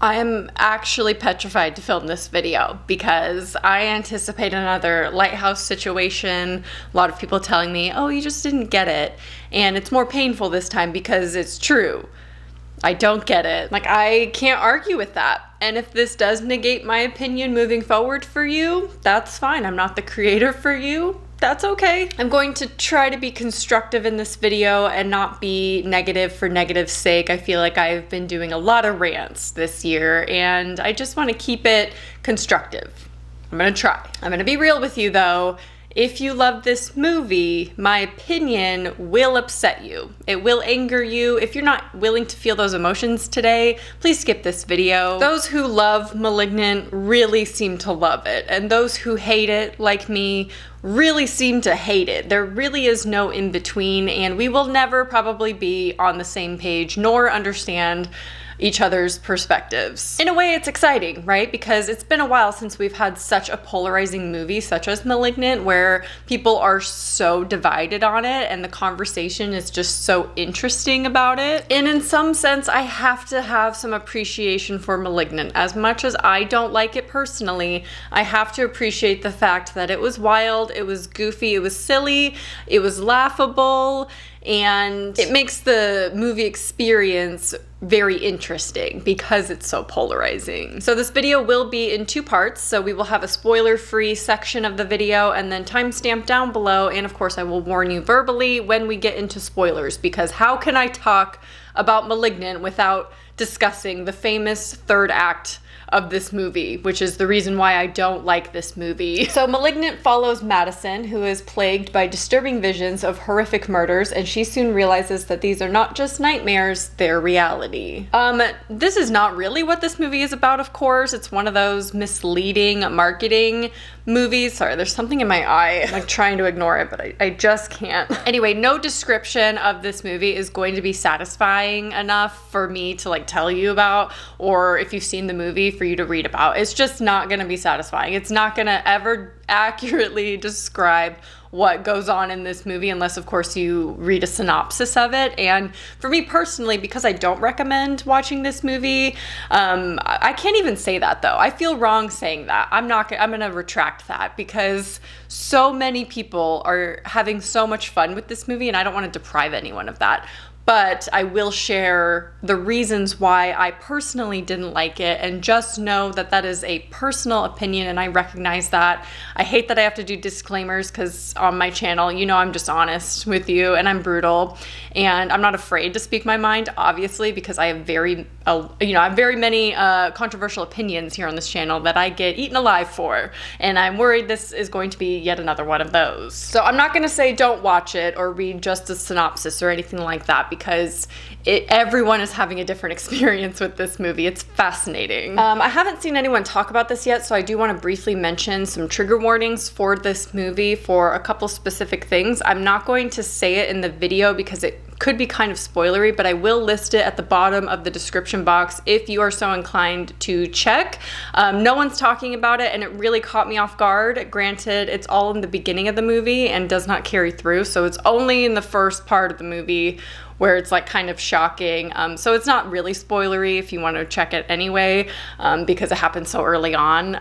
I am actually petrified to film this video because I anticipate another lighthouse situation. A lot of people telling me, oh, you just didn't get it. And it's more painful this time because it's true. I don't get it. Like, I can't argue with that. And if this does negate my opinion moving forward for you, that's fine. I'm not the creator for you. That's okay. I'm going to try to be constructive in this video and not be negative for negative's sake. I feel like I've been doing a lot of rants this year and I just want to keep it constructive. I'm gonna try. I'm gonna be real with you though. If you love this movie, my opinion will upset you. It will anger you. If you're not willing to feel those emotions today, please skip this video. Those who love Malignant really seem to love it, and those who hate it, like me, really seem to hate it. There really is no in between, and we will never probably be on the same page nor understand each other's perspectives. In a way, it's exciting, right? Because it's been a while since we've had such a polarizing movie such as Malignant, where people are so divided on it and the conversation is just so interesting about it. And in some sense, I have to have some appreciation for Malignant. As much as I don't like it personally, I have to appreciate the fact that it was wild, it was goofy, it was silly, it was laughable, and it makes the movie experience very interesting because it's so polarizing. So this video will be in two parts. So we will have a spoiler-free section of the video and then timestamp down below. And of course I will warn you verbally when we get into spoilers, because how can I talk about Malignant without discussing the famous third act of this movie, which is the reason why I don't like this movie. So Malignant follows Madison, who is plagued by disturbing visions of horrific murders, and she soon realizes that these are not just nightmares, they're reality. This is not really what this movie is about, of course. It's one of those misleading marketing movies. Sorry, there's something in my eye. I'm like trying to ignore it, but I just can't. Anyway, no description of this movie is going to be satisfying enough for me to like tell you about, or if you've seen the movie, for you to read about. It's just not gonna be satisfying. It's not gonna ever accurately describe what goes on in this movie unless of course you read a synopsis of it. And for me personally, because I don't recommend watching this movie, I can't even say that though. I feel wrong saying that. I'm gonna retract that because so many people are having so much fun with this movie and I don't want to deprive anyone of that. But I will share the reasons why I personally didn't like it, and just know that that is a personal opinion and I recognize that. I hate that I have to do disclaimers because on my channel, you know, I'm just honest with you and I'm brutal and I'm not afraid to speak my mind, obviously, because I have very many controversial opinions here on this channel that I get eaten alive for, and I'm worried this is going to be yet another one of those. So I'm not gonna say don't watch it or read just a synopsis or anything like that, because everyone is having a different experience with this movie. It's fascinating. I haven't seen anyone talk about this yet, so I do want to briefly mention some trigger warnings for this movie for a couple specific things. I'm not going to say it in the video because it could be kind of spoilery, but I will list it at the bottom of the description box if you are so inclined to check. No one's talking about it and it really caught me off guard. Granted, it's all in the beginning of the movie and does not carry through, so it's only in the first part of the movie where it's like kind of shocking. So it's not really spoilery if you want to check it anyway, because it happened so early on.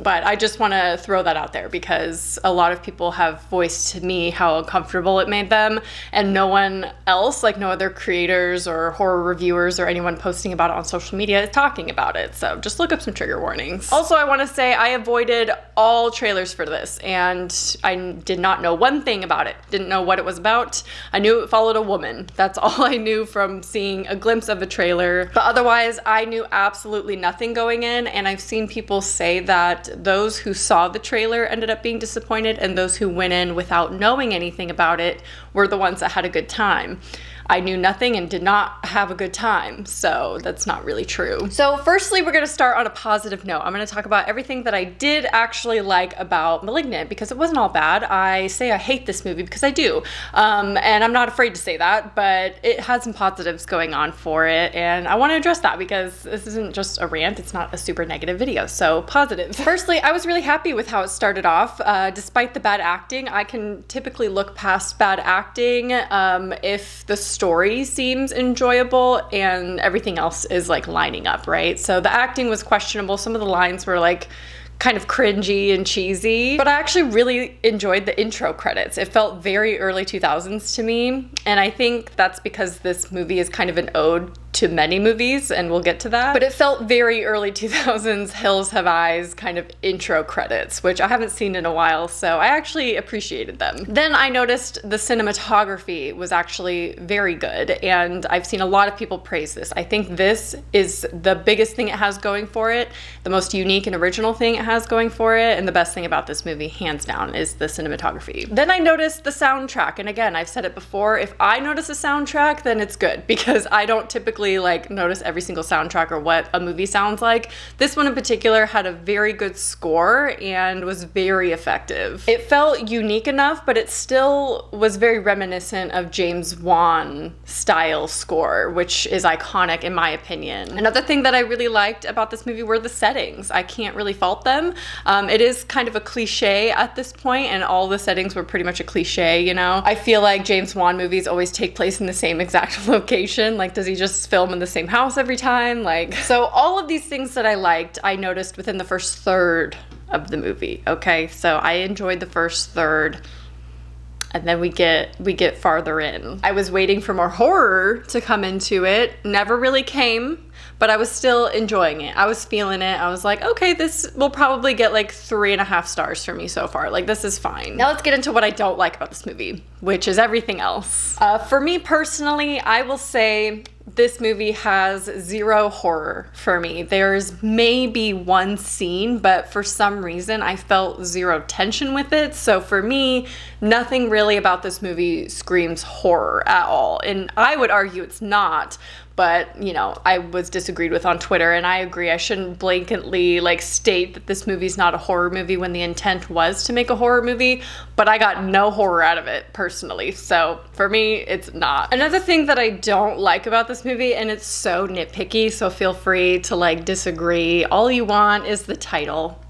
But I just want to throw that out there because a lot of people have voiced to me how uncomfortable it made them, and no one else, like no other creators or horror reviewers or anyone posting about it on social media is talking about it. So just look up some trigger warnings. Also, I want to say I avoided all trailers for this and I did not know one thing about it. Didn't know what it was about. I knew it followed a woman. That's all I knew from seeing a glimpse of the trailer, but otherwise I knew absolutely nothing going in, and I've seen people say that those who saw the trailer ended up being disappointed and those who went in without knowing anything about it were the ones that had a good time. I knew nothing and did not have a good time, so that's not really true. So firstly, we're gonna start on a positive note. I'm gonna talk about everything that I did actually like about Malignant, because it wasn't all bad. I say I hate this movie because I do, and I'm not afraid to say that, but it had some positives going on for it, and I want to address that because this isn't just a rant, it's not a super negative video, so positives. Firstly, I was really happy with how it started off. Despite the bad acting, I can typically look past bad acting if the story seems enjoyable and everything else is like lining up, right? So the acting was questionable. Some of the lines were like kind of cringy and cheesy, but I actually really enjoyed the intro credits. It felt very early 2000s to me, and I think that's because this movie is kind of an ode to many movies, and we'll get to that. But it felt very early 2000s Hills Have Eyes kind of intro credits, which I haven't seen in a while, so I actually appreciated them. Then I noticed the cinematography was actually very good, and I've seen a lot of people praise this. I think this is the biggest thing it has going for it, the most unique and original thing it has going for it, and the best thing about this movie, hands down, is the cinematography. Then I noticed the soundtrack, and again, I've said it before, if I notice a soundtrack, then it's good, because I don't typically like notice every single soundtrack or what a movie sounds like. This one in particular had a very good score and was very effective. It felt unique enough, but it still was very reminiscent of James Wan style score, which is iconic in my opinion. Another thing that I really liked about this movie were the settings. I can't really fault them. It is kind of a cliche at this point, and all the settings were pretty much a cliche, you know? I feel like James Wan movies always take place in the same exact location. Like, does he just film in the same house every time? Like, so all of these things that I liked, I noticed within the first third of the movie, okay? So I enjoyed the first third, and then we get farther in. I was waiting for more horror to come into it. Never really came, but I was still enjoying it. I was feeling it. I was like, okay, this will probably get like 3.5 stars for me so far. Like, this is fine. Now let's get into what I don't like about this movie, which is everything else. For me personally, I will say this movie has zero horror for me. There's maybe one scene, but for some reason I felt zero tension with it. So for me, nothing really about this movie screams horror at all. And I would argue it's not, but you know, I was disagreed with on Twitter, and I agree. I shouldn't blanketly like state that this movie's not a horror movie when the intent was to make a horror movie, but I got no horror out of it personally. So for me, it's not. Another thing that I don't like about this movie, and it's so nitpicky, so feel free to like disagree all you want, is the title.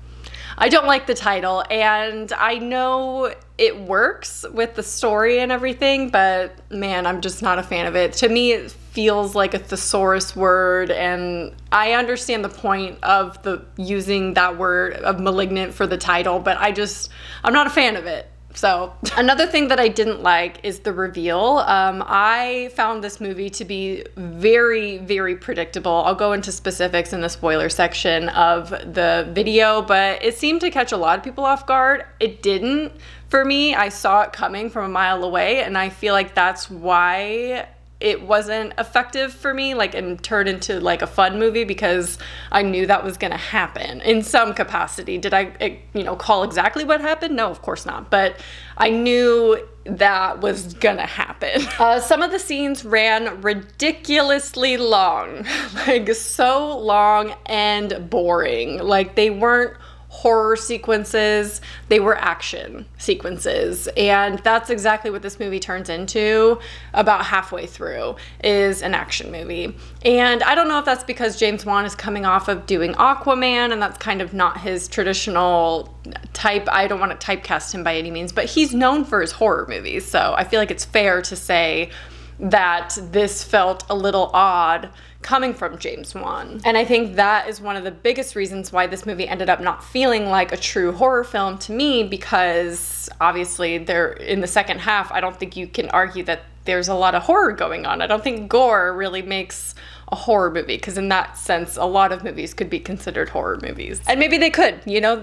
I don't like the title, and I know it works with the story and everything, but man, I'm just not a fan of it. To me, it feels like a thesaurus word, and I understand the point of using that word of malignant for the title, but I'm not a fan of it. So another thing that I didn't like is the reveal. I found this movie to be very, very predictable. I'll go into specifics in the spoiler section of the video, but it seemed to catch a lot of people off guard. It didn't for me. I saw it coming from a mile away, and I feel like that's why it wasn't effective for me, like, and turned into like a fun movie, because I knew that was gonna happen in some capacity. Did I, call exactly what happened? No, of course not. But I knew that was gonna happen. Some of the scenes ran ridiculously long, like so long and boring. Like, they weren't horror sequences, they were action sequences, and that's exactly what this movie turns into about halfway through, is an action movie. And I don't know if that's because James Wan is coming off of doing Aquaman, and that's kind of not his traditional type. I don't want to typecast him by any means, but he's known for his horror movies, so I feel like it's fair to say that this felt a little odd coming from James Wan. And I think that is one of the biggest reasons why this movie ended up not feeling like a true horror film to me, because obviously in the second half, I don't think you can argue that there's a lot of horror going on. I don't think gore really makes a horror movie, because in that sense, a lot of movies could be considered horror movies. And maybe they could,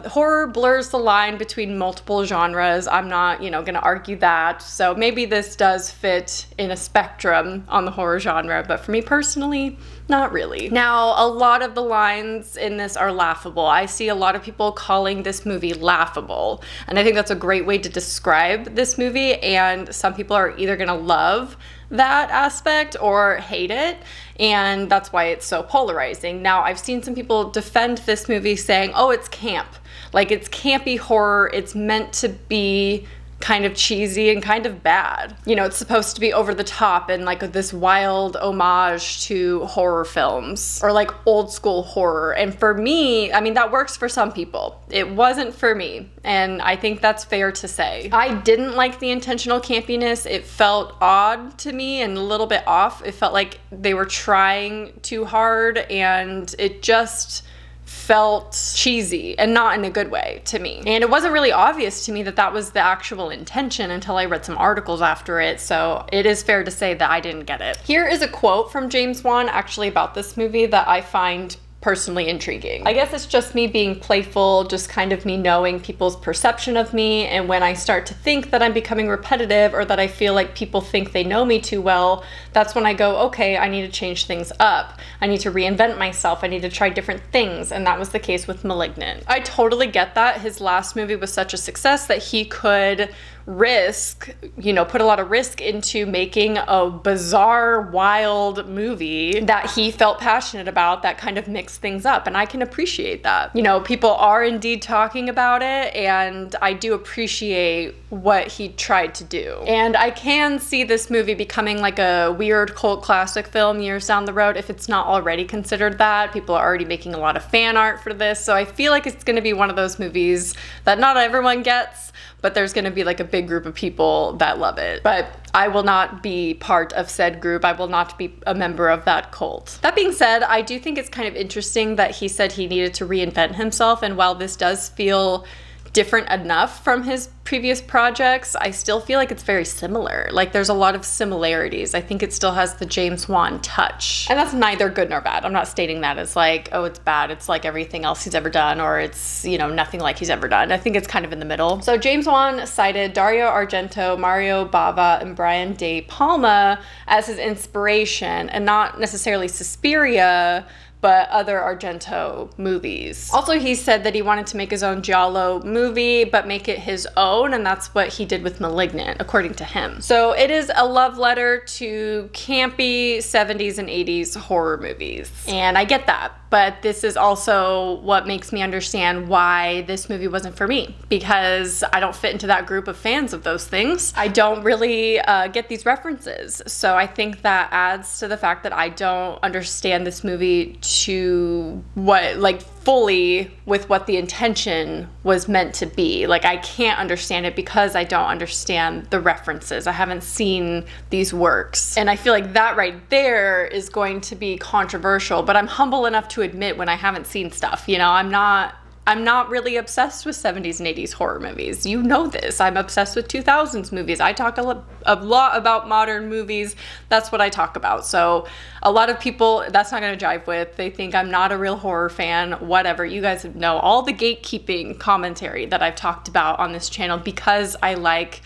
horror blurs the line between multiple genres. I'm not, gonna argue that. So maybe this does fit in a spectrum on the horror genre, but for me personally, not really. Now, a lot of the lines in this are laughable. I see a lot of people calling this movie laughable, and I think that's a great way to describe this movie, and some people are either gonna love that aspect or hate it, and that's why it's so polarizing. Now, I've seen some people defend this movie saying, oh, it's camp. Like, it's campy horror. It's meant to be kind of cheesy and kind of bad. You know, it's supposed to be over the top and like this wild homage to horror films or like old school horror. And for me, I mean, that works for some people. It wasn't for me. And I think that's fair to say. I didn't like the intentional campiness. It felt odd to me and a little bit off. It felt like they were trying too hard and it just felt cheesy and not in a good way to me. And it wasn't really obvious to me that that was the actual intention until I read some articles after it, so it is fair to say that I didn't get it. Here is a quote from James Wan actually about this movie that I find personally intriguing. I guess it's just me being playful, just kind of me knowing people's perception of me, and when I start to think that I'm becoming repetitive or that I feel like people think they know me too well, that's when I go, okay, I need to change things up. I need to reinvent myself. I need to try different things, and that was the case with Malignant. I totally get that. His last movie was such a success that he could risk, you know, put a lot of risk into making a bizarre, wild movie that he felt passionate about that kind of mixed things up, and I can appreciate that. You know, people are indeed talking about it, and I do appreciate what he tried to do. And I can see this movie becoming like a weird cult classic film years down the road if it's not already considered that. People are already making a lot of fan art for this, so I feel like it's going to be one of those movies that not everyone gets, but there's going to be like a big group of people that love it. But I will not be part of said group. I will not be a member of that cult. That being said, I do think it's kind of interesting that he said he needed to reinvent himself, and while this does feel different enough from his previous projects, I still feel like it's very similar. Like there's a lot of similarities. I think it still has the James Wan touch. And that's neither good nor bad. I'm not stating that as like, oh, it's bad. It's like everything else he's ever done, or it's, you know, nothing like he's ever done. I think it's kind of in the middle. So James Wan cited Dario Argento, Mario Bava, and Brian De Palma as his inspiration, and not necessarily Suspiria, but other Argento movies. Also, he said that he wanted to make his own giallo movie, but make it his own, and that's what he did with Malignant, according to him. So it is a love letter to campy 70s and 80s horror movies. And I get that, but this is also what makes me understand why this movie wasn't for me, because I don't fit into that group of fans of those things. I don't really get these references. So I think that adds to the fact that I don't understand this movie to what, like, fully with what the intention was meant to be. Like, I can't understand it because I don't understand the references. I haven't seen these works. And I feel like that right there is going to be controversial, but I'm humble enough to admit when I haven't seen stuff. You know, I'm not really obsessed with 70s and 80s horror movies. You know this. I'm obsessed with 2000s movies. I talk a lot about modern movies. That's what I talk about. So a lot of people, that's not going to jive with. They think I'm not a real horror fan, whatever. You guys know all the gatekeeping commentary that I've talked about on this channel because I like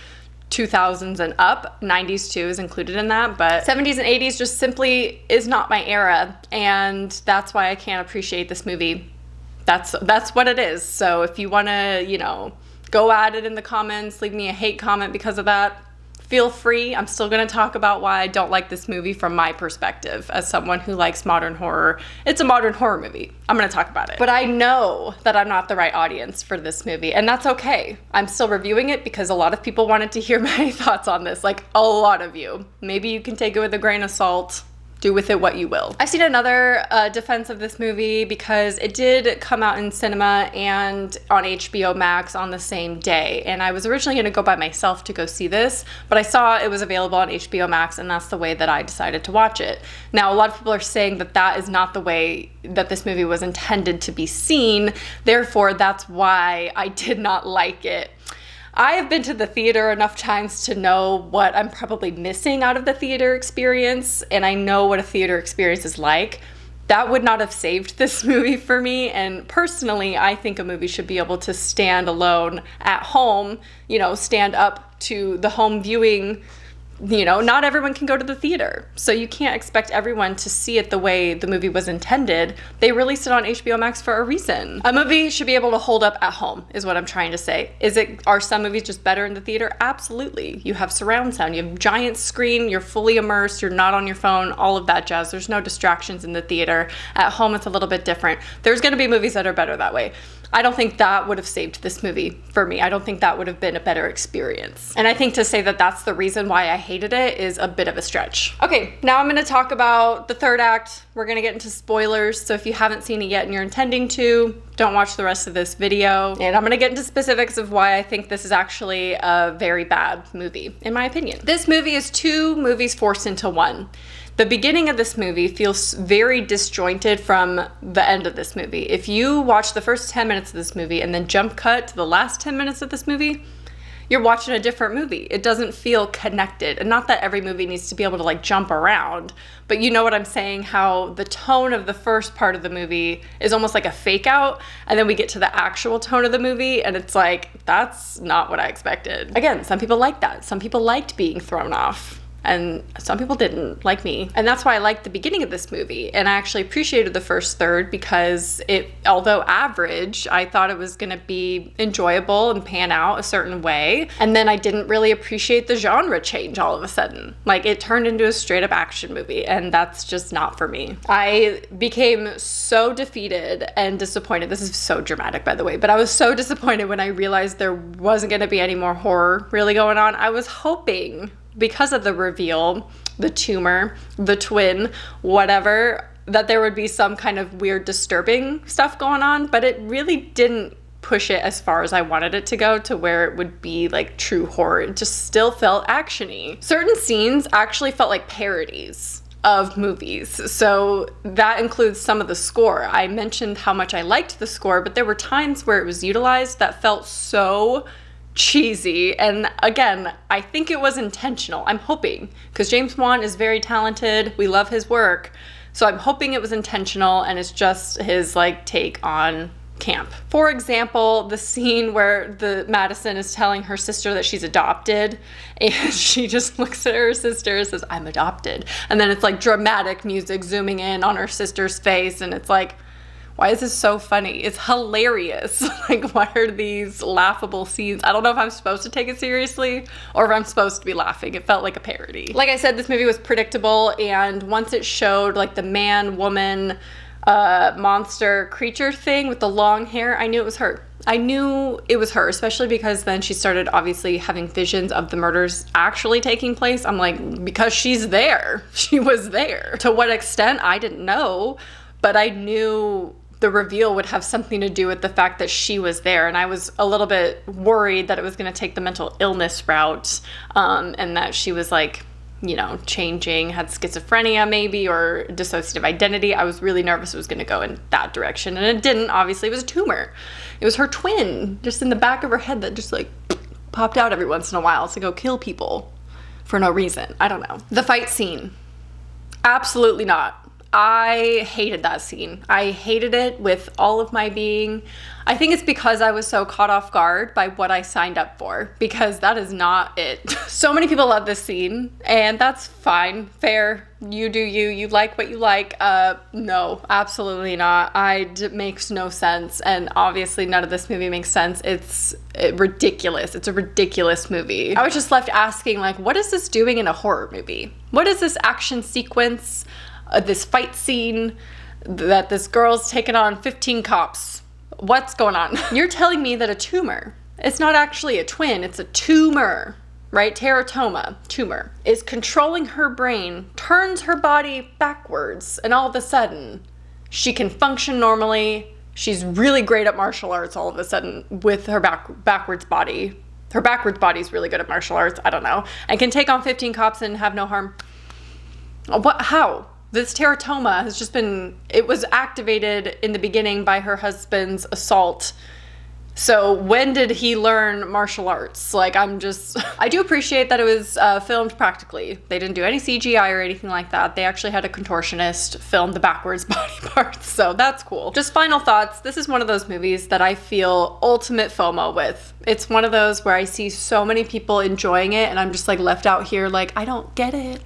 2000s and up. 90s too is included in that, but 70s and 80s just simply is not my era, and that's why I can't appreciate this movie. That's what it is. So if you want to, you know, go at it in the comments, leave me a hate comment because of that, feel free. I'm still going to talk about why I don't like this movie from my perspective as someone who likes modern horror. It's a modern horror movie. I'm going to talk about it. But I know that I'm not the right audience for this movie, and that's okay. I'm still reviewing it because a lot of people wanted to hear my thoughts on this, like a lot of you. Maybe you can take it with a grain of salt. Do with it what you will. I've seen another defense of this movie because it did come out in cinema and on HBO Max on the same day. And I was originally going to go by myself to go see this, but I saw it was available on HBO Max, and that's the way that I decided to watch it. Now, a lot of people are saying that that is not the way that this movie was intended to be seen. Therefore, that's why I did not like it. I have been to the theater enough times to know what I'm probably missing out of the theater experience, and I know what a theater experience is like. That would not have saved this movie for me, and personally, I think a movie should be able to stand alone at home, you know, stand up to the home viewing. You know, not everyone can go to the theater, so you can't expect everyone to see it the way the movie was intended. They released it on HBO Max for a reason. A movie should be able to hold up at home, is what I'm trying to say. Are some movies just better in the theater? Absolutely. You have surround sound, you have giant screen, you're fully immersed, you're not on your phone, all of that jazz. There's no distractions in the theater. At home, it's a little bit different. There's gonna be movies that are better that way. I don't think that would have saved this movie for me. I don't think that would have been a better experience. And I think to say that that's the reason why I hated it is a bit of a stretch. Okay, now I'm going to talk about the third act. We're going to get into spoilers. So if you haven't seen it yet and you're intending to, don't watch the rest of this video. And I'm going to get into specifics of why I think this is actually a very bad movie, in my opinion. This movie is two movies forced into one. The beginning of this movie feels very disjointed from the end of this movie. If you watch the first 10 minutes of this movie and then jump cut to the last 10 minutes of this movie, you're watching a different movie. It doesn't feel connected. And not that every movie needs to be able to like jump around, but you know what I'm saying, how the tone of the first part of the movie is almost like a fake out, and then we get to the actual tone of the movie and it's like, that's not what I expected. Again, some people like that. Some people liked being thrown off. And some people didn't, like me. And that's why I liked the beginning of this movie. And I actually appreciated the first third because it, although average, I thought it was gonna be enjoyable and pan out a certain way. And then I didn't really appreciate the genre change all of a sudden. Like, it turned into a straight up action movie, and that's just not for me. I became so defeated and disappointed. This is so dramatic, by the way, but I was so disappointed when I realized there wasn't gonna be any more horror really going on. I was hoping, because of the reveal, the tumor, the twin, whatever, that there would be some kind of weird disturbing stuff going on, but it really didn't push it as far as I wanted it to go to where it would be like true horror. It just still felt actiony. Certain scenes actually felt like parodies of movies. So that includes some of the score. I mentioned how much I liked the score, but there were times where it was utilized that felt so cheesy. And again, I think it was intentional. I'm hoping, because James Wan is very talented. We love his work. So I'm hoping it was intentional and it's just his like take on camp. For example, the scene where the Madison is telling her sister that she's adopted, and she just looks at her sister and says, "I'm adopted." And then it's like dramatic music zooming in on her sister's face, and it's like, why is this so funny? It's hilarious. Like, why are these laughable scenes? I don't know if I'm supposed to take it seriously or if I'm supposed to be laughing. It felt like a parody. Like I said, this movie was predictable, and once it showed like the man, woman, monster creature thing with the long hair, I knew it was her. I knew it was her, especially because then she started obviously having visions of the murders actually taking place. I'm like, because she's there. She was there. To what extent, I didn't know, but I knew the reveal would have something to do with the fact that she was there. And I was a little bit worried that it was going to take the mental illness route, and that she was like, you know, changing, had schizophrenia maybe, or dissociative identity. I was really nervous it was going to go in that direction, and it didn't. Obviously, it was a tumor. It was her twin just in the back of her head that just like popped out every once in a while to go kill people for no reason. I don't know. The fight scene, absolutely not. I hated that scene. I hated it with all of my being. I think it's because I was so caught off guard by what I signed up for, because that is not it. So many people love this scene, and that's fine, fair. You do you. You like what you like. No, absolutely not. It makes no sense, and obviously none of this movie makes sense. It's ridiculous. It's a ridiculous movie. I was just left asking, like, what is this doing in a horror movie? What is this action sequence? This fight scene that this girl's taking on 15 cops. What's going on? You're telling me that a tumor, it's not actually a twin, it's a tumor, right? Teratoma, tumor, is controlling her brain, turns her body backwards, and all of a sudden, she can function normally. She's really great at martial arts all of a sudden with her backwards body. Her backwards body's really good at martial arts, I don't know, and can take on 15 cops and have no harm. What? How? This teratoma has just been, it was activated in the beginning by her husband's assault. So when did he learn martial arts? Like, I do appreciate that it was filmed practically. They didn't do any CGI or anything like that. They actually had a contortionist film the backwards body parts, so that's cool. Just final thoughts. This is one of those movies that I feel ultimate FOMO with. It's one of those where I see so many people enjoying it, and I'm just like left out here like, I don't get it.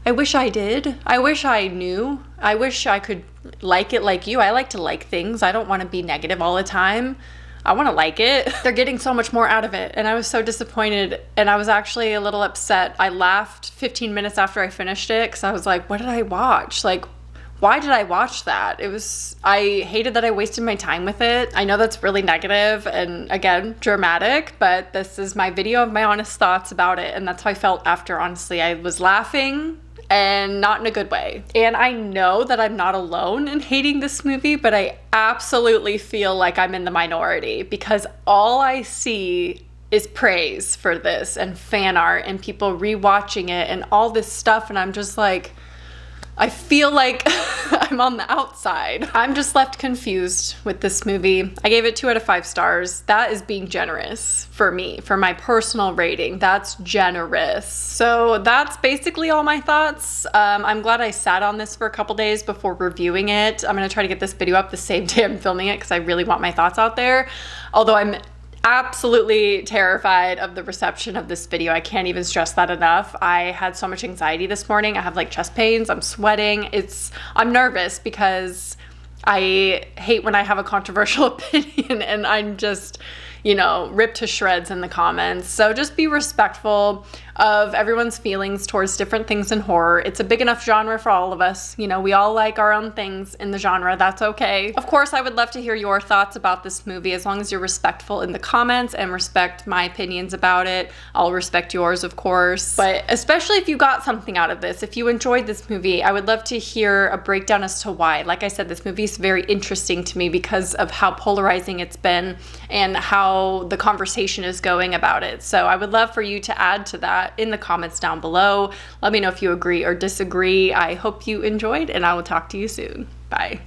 I wish I did. I wish I knew. I wish I could like it like you. I like to like things. I don't want to be negative all the time. I want to like it. They're getting so much more out of it, and I was so disappointed, and I was actually a little upset. I laughed 15 minutes after I finished it because I was like, what did I watch? Like, why did I watch that? I hated that I wasted my time with it. I know that's really negative and, again, dramatic, but this is my video of my honest thoughts about it, and that's how I felt after, honestly. I was laughing, and not in a good way. And I know that I'm not alone in hating this movie, but I absolutely feel like I'm in the minority, because all I see is praise for this and fan art and people rewatching it and all this stuff, and I'm just like, I feel like I'm on the outside. I'm just left confused with this movie. I gave it 2 out of 5 stars. That is being generous for me, for my personal rating. That's generous. So that's basically all my thoughts. I'm glad I sat on this for a couple days before reviewing it. I'm gonna try to get this video up the same day I'm filming it because I really want my thoughts out there. Although I'm absolutely terrified of the reception of this video. I can't even stress that enough. I had so much anxiety this morning. I have like chest pains, I'm sweating. I'm nervous because I hate when I have a controversial opinion and I'm just, you know, ripped to shreds in the comments. So just be respectful of everyone's feelings towards different things in horror. It's a big enough genre for all of us. You know, we all like our own things in the genre. That's okay. Of course, I would love to hear your thoughts about this movie, as long as you're respectful in the comments and respect my opinions about it. I'll respect yours, of course. But especially if you got something out of this, if you enjoyed this movie, I would love to hear a breakdown as to why. Like I said, this movie is very interesting to me because of how polarizing it's been and how the conversation is going about it. So I would love for you to add to that in the comments down below. Let me know if you agree or disagree. I hope you enjoyed, and I will talk to you soon. Bye.